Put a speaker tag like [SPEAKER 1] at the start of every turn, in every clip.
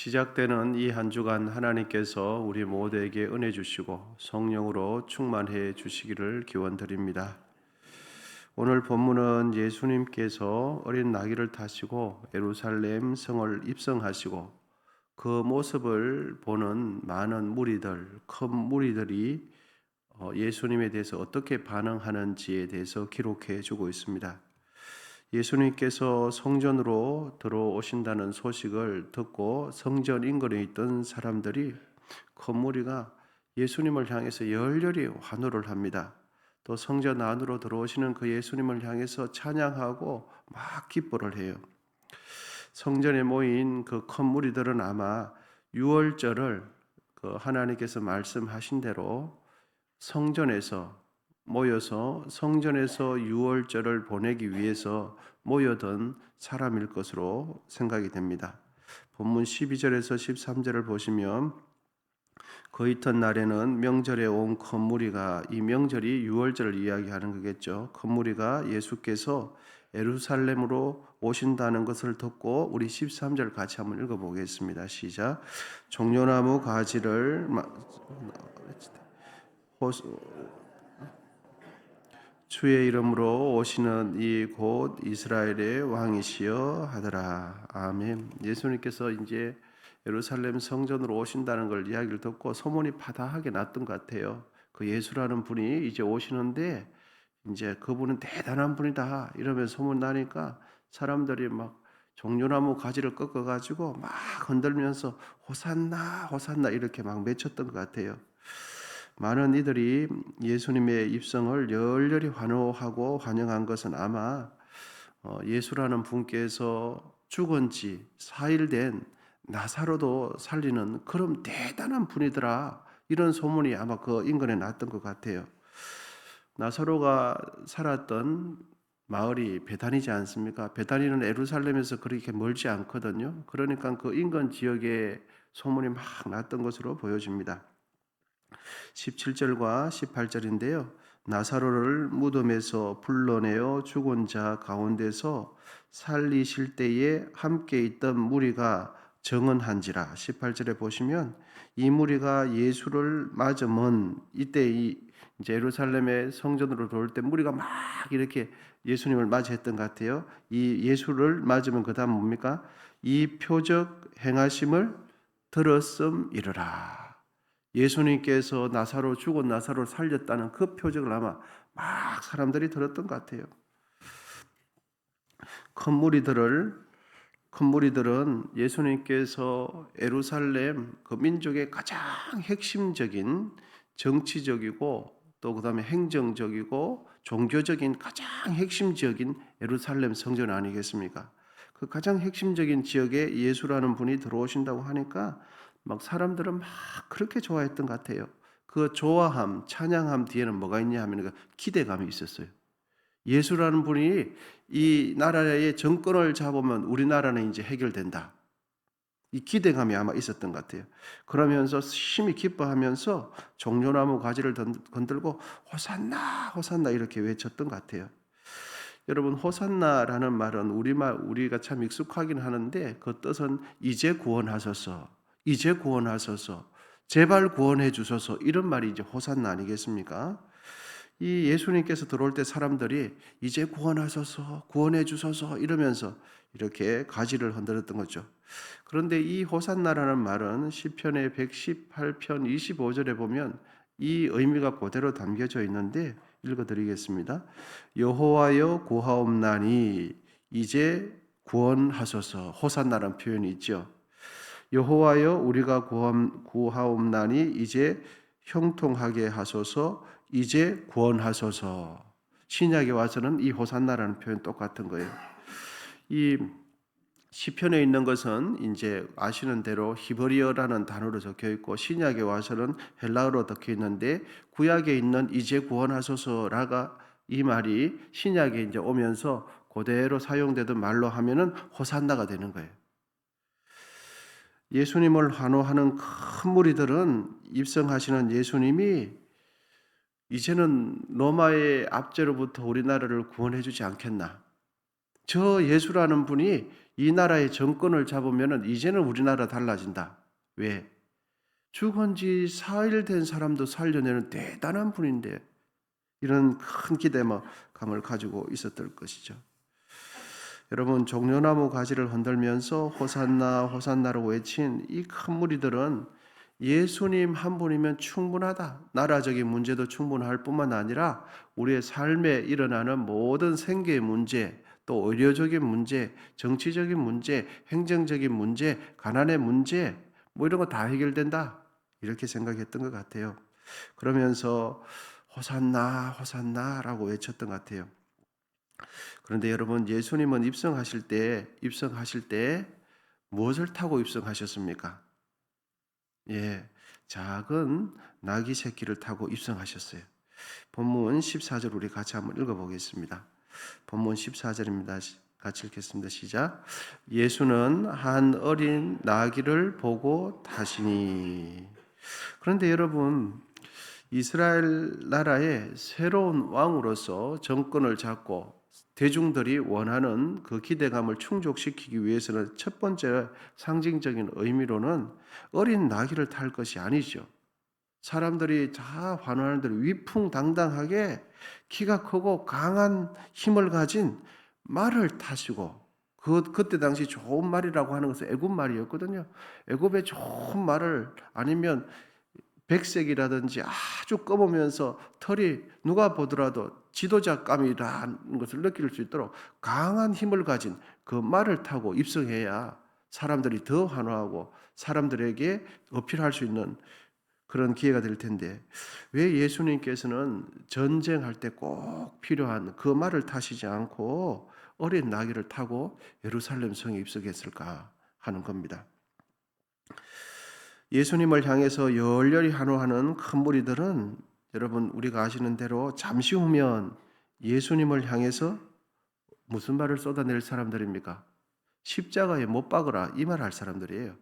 [SPEAKER 1] 시작되는 이 한 주간 하나님께서 우리 모두에게 은혜 주시고 성령으로 충만해 주시기를 기원드립니다. 오늘 본문은 예수님께서 어린 나귀를 타시고 예루살렘 성을 입성하시고 그 모습을 보는 많은 무리들, 큰 무리들이 예수님에 대해서 어떻게 반응하는지에 대해서 기록해 주고 있습니다. 예수님께서 성전으로 들어오신다는 소식을 듣고 성전 인근에 있던 사람들이 큰 무리가 예수님을 향해서 열렬히 환호를 합니다. 또 성전 안으로 들어오시는 그 예수님을 향해서 찬양하고 막 기뻐를 해요. 성전에 모인 그 큰 무리들은 아마 유월절을 그 하나님께서 말씀하신 대로 성전에서 모여서 성전에서 유월절을 보내기 위해서 모여든 사람일 것으로 생각이 됩니다. 본문 12절에서 13절을 보시면 그 이튿날에는 명절에 온 큰 무리가, 이 명절이 유월절을 이야기하는 거겠죠. 큰 무리가 예수께서 예루살렘으로 오신다는 것을 듣고 우리 13절 같이 한번 읽어보겠습니다. 시작. 종려나무 가지를 주의 이름으로 오시는 이 곧 이스라엘의 왕이시여 하더라. 아멘. 예수님께서 이제 예루살렘 성전으로 오신다는 걸 이야기를 듣고 소문이 파다하게 났던 것 같아요. 그 예수라는 분이 이제 오시는데 이제 그분은 대단한 분이다 이러면서 소문 나니까 사람들이 막 종려나무 가지를 꺾어 가지고 막 흔들면서 호산나 호산나 이렇게 막 외쳤던 것 같아요. 많은 이들이 예수님의 입성을 열렬히 환호하고 환영한 것은 아마 예수라는 분께서 죽은 지 4일 된 나사로도 살리는 그런 대단한 분이더라 이런 소문이 아마 그 인근에 났던 것 같아요. 나사로가 살았던 마을이 베다니지 않습니까? 베다니는 예루살렘에서 그렇게 멀지 않거든요. 그러니까 그 인근 지역에 소문이 막 났던 것으로 보여집니다. 17절과 18절인데요. 나사로를 무덤에서 불러내어 죽은 자 가운데서 살리실 때에 함께 있던 무리가 정언한지라. 18절에 보시면 이 무리가 예수를 맞으면 이때 이제 예루살렘의 성전으로 들어올 때 무리가 막 이렇게 예수님을 맞이했던 것 같아요. 이 예수를 맞으면 그다음 뭡니까? 이 표적 행하심을 들었음이르라. 예수님께서 나사로 죽은 나사로를 살렸다는 그 표적을 아마 막 사람들이 들었던 것 같아요. 큰 무리들은 예수님께서 예루살렘 그 민족의 가장 핵심적인 정치적이고 또 그다음에 행정적이고 종교적인 가장 핵심적인 예루살렘 성전 아니겠습니까? 그 가장 핵심적인 지역에 예수라는 분이 들어오신다고 하니까 막 사람들은 막 그렇게 좋아했던 것 같아요. 그 좋아함, 찬양함 뒤에는 뭐가 있냐 하면 그 기대감이 있었어요. 예수라는 분이 이 나라의 정권을 잡으면 우리나라는 이제 해결된다. 이 기대감이 아마 있었던 것 같아요. 그러면서 심히 기뻐하면서 종려나무 가지를 건들고 호산나 호산나 이렇게 외쳤던 것 같아요. 여러분 호산나라는 말은 우리말 우리가 참 익숙하긴 하는데 그 뜻은 이제 구원하소서, 이제 구원하소서, 제발 구원해 주소서 이런 말이 이제 호산나 아니겠습니까? 이 예수님께서 들어올 때 사람들이 이제 구원하소서, 구원해 주소서 이러면서 이렇게 가지를 흔들었던 거죠. 그런데 이 호산나라는 말은 시편의 118편 25절에 보면 이 의미가 그대로 담겨져 있는데 읽어드리겠습니다. 여호와여 구하옵나니 이제 구원하소서. 호산나라는 표현이 있죠. 여호와여 우리가 구하옵나니 이제 형통하게 하소서. 이제 구원하소서. 신약에 와서는 이 호산나라는 표현 똑같은 거예요. 이 시편에 있는 것은 이제 아시는 대로 히브리어라는 단어로 적혀 있고 신약에 와서는 헬라어로 적혀 있는데 구약에 있는 이제 구원하소서라가 이 말이 신약에 이제 오면서 그대로 사용되던 말로 하면은 호산나가 되는 거예요. 예수님을 환호하는 큰 무리들은 입성하시는 예수님이 이제는 로마의 압제로부터 우리나라를 구원해 주지 않겠나? 저 예수라는 분이 이 나라의 정권을 잡으면 이제는 우리나라 달라진다. 왜? 죽은 지 4일 된 사람도 살려내는 대단한 분인데 이런 큰 기대감을 가지고 있었던 것이죠. 여러분, 종려나무 가지를 흔들면서 호산나 호산나라고 외친 이 큰 무리들은 예수님 한 분이면 충분하다. 나라적인 문제도 충분할 뿐만 아니라 우리의 삶에 일어나는 모든 생계의 문제, 또 의료적인 문제, 정치적인 문제, 행정적인 문제, 가난의 문제, 뭐 이런 거 다 해결된다. 이렇게 생각했던 것 같아요. 그러면서 호산나 호산나라고 외쳤던 것 같아요. 그런데 여러분, 예수님은 입성하실 때 무엇을 타고 입성하셨습니까? 예, 작은 나귀 새끼를 타고 입성하셨어요. 본문 14절 우리 같이 한번 읽어보겠습니다. 본문 14절입니다. 같이 읽겠습니다. 시작. 예수는 한 어린 나귀를 보고 타시니. 그런데 여러분, 이스라엘 나라의 새로운 왕으로서 정권을 잡고 대중들이 원하는 그 기대감을 충족시키기 위해서는 첫 번째 상징적인 의미로는 어린 나귀를 탈 것이 아니죠. 사람들이 다 환호하는 대로 위풍당당하게 키가 크고 강한 힘을 가진 말을 타시고, 그때 당시 좋은 말이라고 하는 것은 애굽 말이었거든요. 애굽의 좋은 말을, 아니면 백색이라든지 아주 검으면서 털이 누가 보더라도 지도자감이라는 것을 느낄 수 있도록 강한 힘을 가진 그 말을 타고 입성해야 사람들이 더 환호하고 사람들에게 어필할 수 있는 그런 기회가 될 텐데, 왜 예수님께서는 전쟁할 때 꼭 필요한 그 말을 타시지 않고 어린 나귀를 타고 예루살렘 성에 입성했을까 하는 겁니다. 예수님을 향해서 열렬히 환호하는 큰 무리들은, 여러분 우리가 아시는 대로 잠시 후면 예수님을 향해서 무슨 말을 쏟아낼 사람들입니까? 십자가에 못 박으라, 이 말 할 사람들이에요.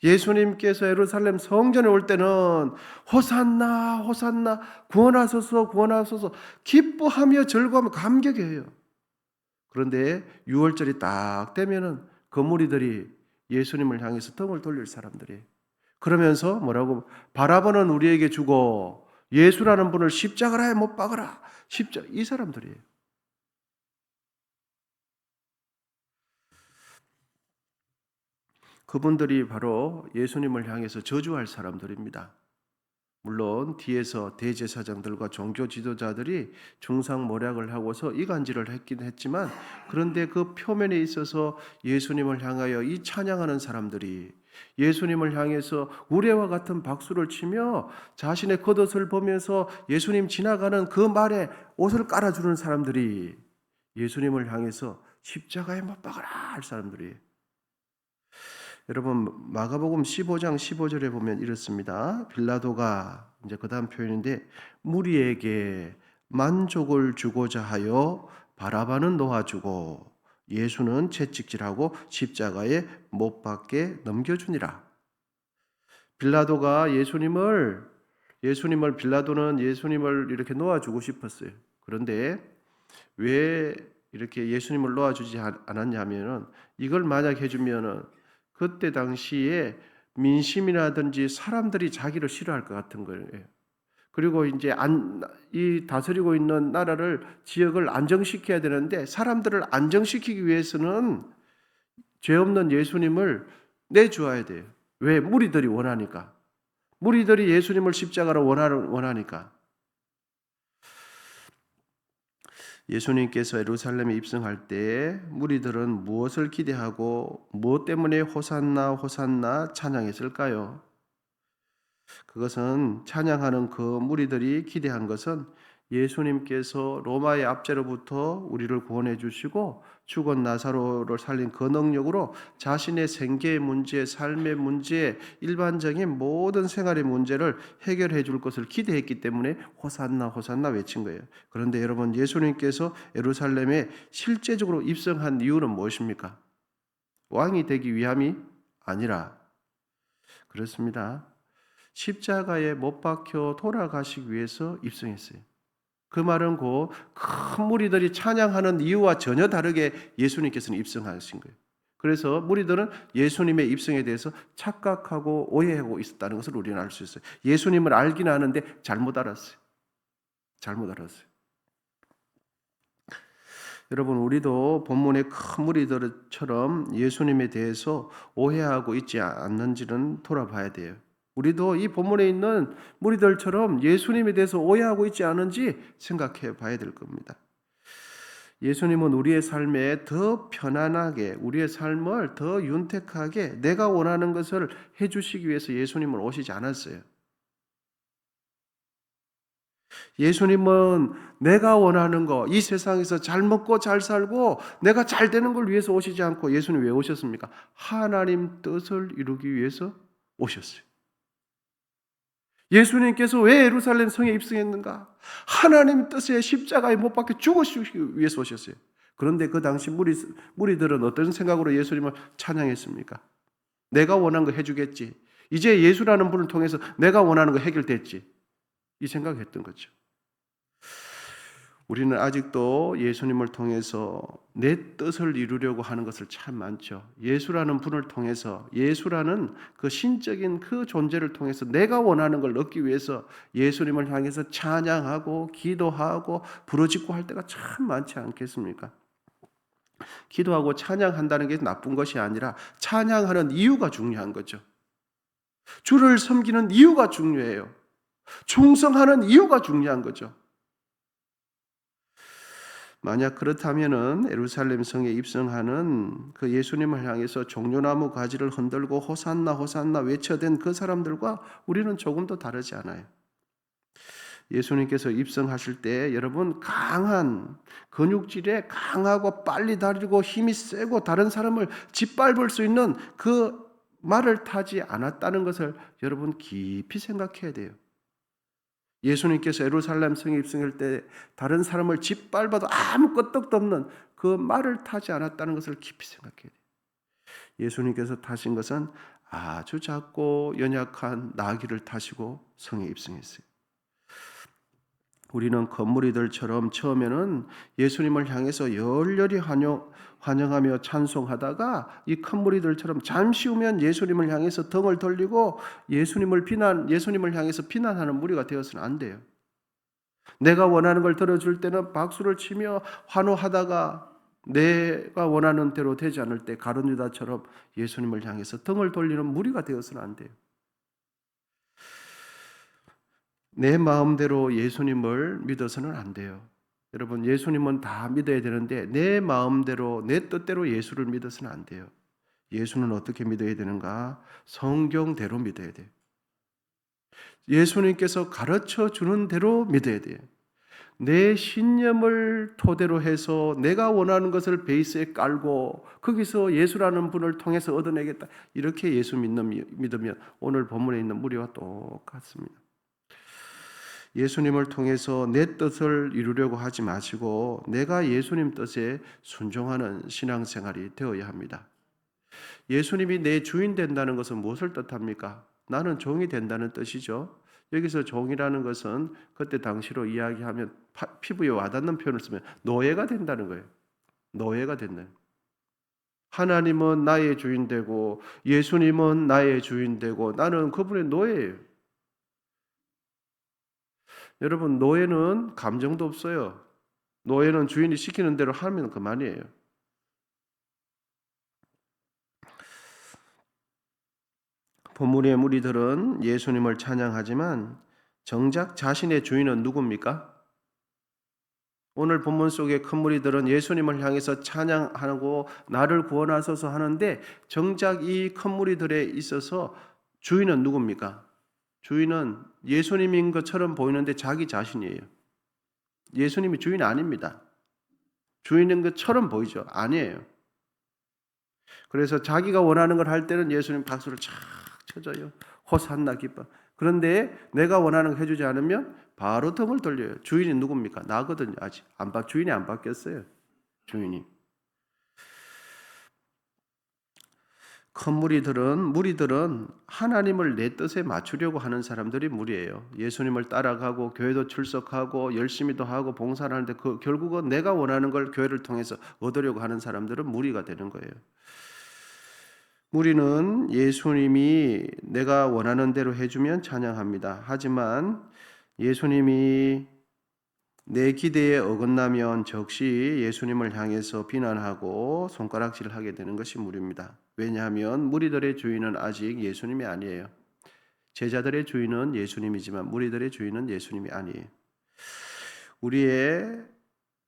[SPEAKER 1] 예수님께서 예루살렘 성전에 올 때는 호산나 호산나, 구원하소서 구원하소서 기뻐하며 즐거워하며 감격해요. 그런데 6월절이 딱 되면은 그 무리들이 예수님을 향해서 등을 돌릴 사람들이, 그러면서 뭐라고, 바라보는 우리에게 주고 예수라는 분을 십자가에 못 박으라, 이 사람들이에요. 그분들이 바로 예수님을 향해서 저주할 사람들입니다. 물론 뒤에서 대제사장들과 종교 지도자들이 중상모략을 하고서 이간질을 했긴 했지만, 그런데 그 표면에 있어서 예수님을 향하여 이 찬양하는 사람들이, 예수님을 향해서 우레와 같은 박수를 치며 자신의 겉옷을 보면서 예수님 지나가는 그 말에 옷을 깔아주는 사람들이 예수님을 향해서 십자가에 못 박아라 할 사람들이. 여러분, 마가복음 15장 15절에 보면 이렇습니다. 빌라도가, 이제 그 다음 표현인데, 무리에게 만족을 주고자 하여 바라바는 놓아주고 예수는 채찍질하고 십자가에 못 박게 넘겨주니라. 빌라도가 빌라도는 예수님을 이렇게 놓아주고 싶었어요. 그런데 왜 이렇게 예수님을 놓아주지 않았냐면은, 이걸 만약 해주면은 그때 당시에 민심이라든지 사람들이 자기를 싫어할 것 같은 거예요. 그리고 이제 이 다스리고 있는 나라를, 지역을 안정시켜야 되는데, 사람들을 안정시키기 위해서는 죄 없는 예수님을 내주어야 돼요. 왜? 무리들이 원하니까. 무리들이 예수님을 십자가로 원하니까. 예수님께서 예루살렘에 입성할 때 무리들은 무엇을 기대하고 무엇 때문에 호산나 호산나 찬양했을까요? 그것은, 찬양하는 그 무리들이 기대한 것은 예수님께서 로마의 압제로부터 우리를 구원해 주시고 죽은 나사로를 살린 그 능력으로 자신의 생계의 문제, 삶의 문제, 일반적인 모든 생활의 문제를 해결해 줄 것을 기대했기 때문에 호산나 호산나 외친 거예요. 그런데 여러분, 예수님께서 예루살렘에 실제적으로 입성한 이유는 무엇입니까? 왕이 되기 위함이 아니라, 그렇습니다, 십자가에 못 박혀 돌아가시기 위해서 입성했어요. 그 말은 곧 큰 무리들이 찬양하는 이유와 전혀 다르게 예수님께서는 입성하신 거예요. 그래서 무리들은 예수님의 입성에 대해서 착각하고 오해하고 있었다는 것을 우리는 알 수 있어요. 예수님을 알긴 아는데 잘못 알았어요. 잘못 알았어요. 여러분, 우리도 본문의 큰 무리들처럼 예수님에 대해서 오해하고 있지 않는지는 돌아봐야 돼요. 우리도 이 본문에 있는 무리들처럼 예수님에 대해서 오해하고 있지 않은지 생각해 봐야 될 겁니다. 예수님은 우리의 삶에 더 편안하게, 우리의 삶을 더 윤택하게 내가 원하는 것을 해주시기 위해서 예수님은 오시지 않았어요. 예수님은 내가 원하는 거, 이 세상에서 잘 먹고 잘 살고 내가 잘 되는 걸 위해서 오시지 않고 예수님 왜 오셨습니까? 하나님 뜻을 이루기 위해서 오셨어요. 예수님께서 왜 예루살렘 성에 입성했는가? 하나님 뜻에 십자가에 못 박혀 죽으시기 위해서 오셨어요. 그런데 그 당시 무리들은 어떤 생각으로 예수님을 찬양했습니까? 내가 원하는 거 해주겠지. 이제 예수라는 분을 통해서 내가 원하는 거 해결됐지. 이 생각했던 거죠. 우리는 아직도 예수님을 통해서 내 뜻을 이루려고 하는 것을 참 많죠. 예수라는 분을 통해서, 예수라는 그 신적인 그 존재를 통해서 내가 원하는 걸 얻기 위해서 예수님을 향해서 찬양하고 기도하고 부르짖고 할 때가 참 많지 않겠습니까? 기도하고 찬양한다는 게 나쁜 것이 아니라 찬양하는 이유가 중요한 거죠. 주를 섬기는 이유가 중요해요. 충성하는 이유가 중요한 거죠. 만약 그렇다면은 예루살렘 성에 입성하는 그 예수님을 향해서 종려나무 가지를 흔들고 호산나 호산나 외쳐댄 그 사람들과 우리는 조금도 다르지 않아요. 예수님께서 입성하실 때 여러분 강한 근육질에 강하고 빨리 달리고 힘이 세고 다른 사람을 짓밟을 수 있는 그 말을 타지 않았다는 것을 여러분 깊이 생각해야 돼요. 예수님께서 예루살렘 성에 입성할 때 다른 사람을 짓밟아도 아무 끄떡도 없는 그 말을 타지 않았다는 것을 깊이 생각해야 돼요. 예수님께서 타신 것은 아주 작고 연약한 나귀를 타시고 성에 입성했어요. 우리는 건무리들처럼 처음에는 예수님을 향해서 열렬히 환영하며 찬송하다가 이 건무리들처럼 잠시 후면 예수님을 향해서 등을 돌리고 예수님을 향해서 비난하는 무리가 되어서는 안 돼요. 내가 원하는 걸 들어줄 때는 박수를 치며 환호하다가 내가 원하는 대로 되지 않을 때 가룟 유다처럼 예수님을 향해서 등을 돌리는 무리가 되어서는 안 돼요. 내 마음대로 예수님을 믿어서는 안 돼요. 여러분, 예수님은 다 믿어야 되는데 내 마음대로 내 뜻대로 예수를 믿어서는 안 돼요. 예수는 어떻게 믿어야 되는가? 성경대로 믿어야 돼요. 예수님께서 가르쳐 주는 대로 믿어야 돼요. 내 신념을 토대로 해서 내가 원하는 것을 베이스에 깔고 거기서 예수라는 분을 통해서 얻어내겠다. 이렇게 예수 믿으면 오늘 본문에 있는 무리와 똑같습니다. 예수님을 통해서 내 뜻을 이루려고 하지 마시고 내가 예수님 뜻에 순종하는 신앙생활이 되어야 합니다. 예수님이 내 주인 된다는 것은 무엇을 뜻합니까? 나는 종이 된다는 뜻이죠. 여기서 종이라는 것은 그때 당시로 이야기하면 피부에 와닿는 표현을 쓰면 노예가 된다는 거예요. 노예가 된다. 하나님은 나의 주인 되고 예수님은 나의 주인 되고 나는 그분의 노예예요. 여러분, 노예는 감정도 없어요. 노예는 주인이 시키는 대로 하면 그만이에요. 본문의 무리들은 예수님을 찬양하지만 정작 자신의 주인은 누굽니까? 오늘 본문 속의 큰 무리들은 예수님을 향해서 찬양하고 나를 구원하소서 하는데 정작 이 큰 무리들에 있어서 주인은 누굽니까? 주인은 예수님인 것처럼 보이는데 자기 자신이에요. 예수님이 주인 아닙니다. 주인인 것처럼 보이죠? 아니에요. 그래서 자기가 원하는 걸 할 때는 예수님 박수를 착 쳐줘요. 호산나 기뻐. 그런데 내가 원하는 거 해주지 않으면 바로 등을 돌려요. 주인이 누굽니까? 나거든요. 아직 주인이 안 바뀌었어요. 주인이. 큰 무리들은 하나님을 내 뜻에 맞추려고 하는 사람들이 무리예요. 예수님을 따라가고 교회도 출석하고 열심히도 하고 봉사를 하는데 결국은 내가 원하는 걸 교회를 통해서 얻으려고 하는 사람들은 무리가 되는 거예요. 무리는 예수님이 내가 원하는 대로 해주면 찬양합니다. 하지만 예수님이 내 기대에 어긋나면 적시 예수님을 향해서 비난하고 손가락질을 하게 되는 것이 무리입니다. 왜냐하면 무리들의 주인은 아직 예수님이 아니에요. 제자들의 주인은 예수님이지만 무리들의 주인은 예수님이 아니에요. 우리의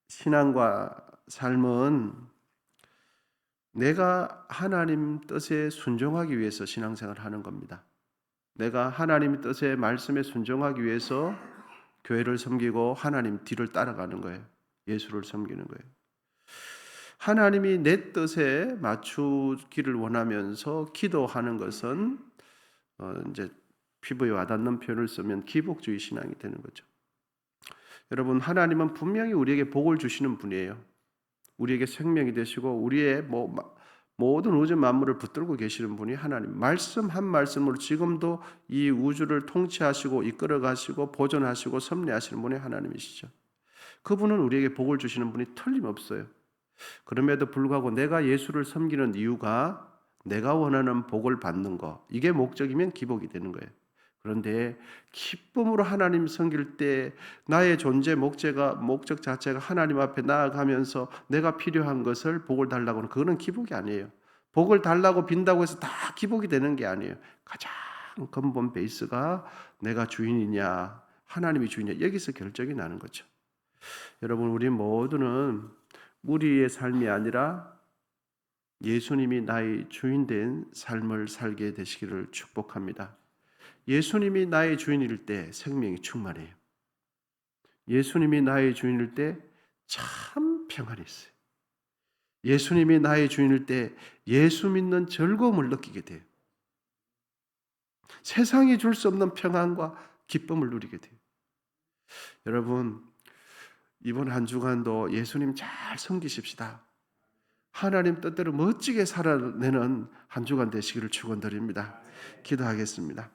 [SPEAKER 1] 신앙과 삶은 내가 하나님 뜻에 순종하기 위해서 신앙생활을 하는 겁니다. 내가 하나님의 뜻에 말씀에 순종하기 위해서 교회를 섬기고 하나님 뒤를 따라가는 거예요. 예수를 섬기는 거예요. 하나님이 내 뜻에 맞추기를 원하면서 기도하는 것은 이제 피부에 와닿는 표현을 쓰면 기복주의 신앙이 되는 거죠. 여러분, 하나님은 분명히 우리에게 복을 주시는 분이에요. 우리에게 생명이 되시고 우리의 모든 우주 만물을 붙들고 계시는 분이 하나님. 말씀 한 말씀으로 지금도 이 우주를 통치하시고 이끌어 가시고 보존하시고 섭리하시는 분이 하나님이시죠. 그분은 우리에게 복을 주시는 분이 틀림없어요. 그럼에도 불구하고 내가 예수를 섬기는 이유가 내가 원하는 복을 받는 거, 이게 목적이면 기복이 되는 거예요. 그런데 기쁨으로 하나님 섬길 때 나의 존재 목적 자체가 하나님 앞에 나아가면서 내가 필요한 것을 복을 달라고 하는, 그거는 기복이 아니에요. 복을 달라고 빈다고 해서 다 기복이 되는 게 아니에요. 가장 근본 베이스가 내가 주인이냐 하나님이 주인이냐, 여기서 결정이 나는 거죠. 여러분, 우리 모두는 무리의 삶이 아니라 예수님이 나의 주인 된 삶을 살게 되시기를 축복합니다. 예수님이 나의 주인일 때 생명이 충만해요. 예수님이 나의 주인일 때 참 평안이 있어요. 예수님이 나의 주인일 때 예수 믿는 즐거움을 느끼게 돼요. 세상이 줄 수 없는 평안과 기쁨을 누리게 돼요. 여러분, 이번 한 주간도 예수님 잘 섬기십시다. 하나님 뜻대로 멋지게 살아내는 한 주간 되시기를 축원드립니다. 기도하겠습니다.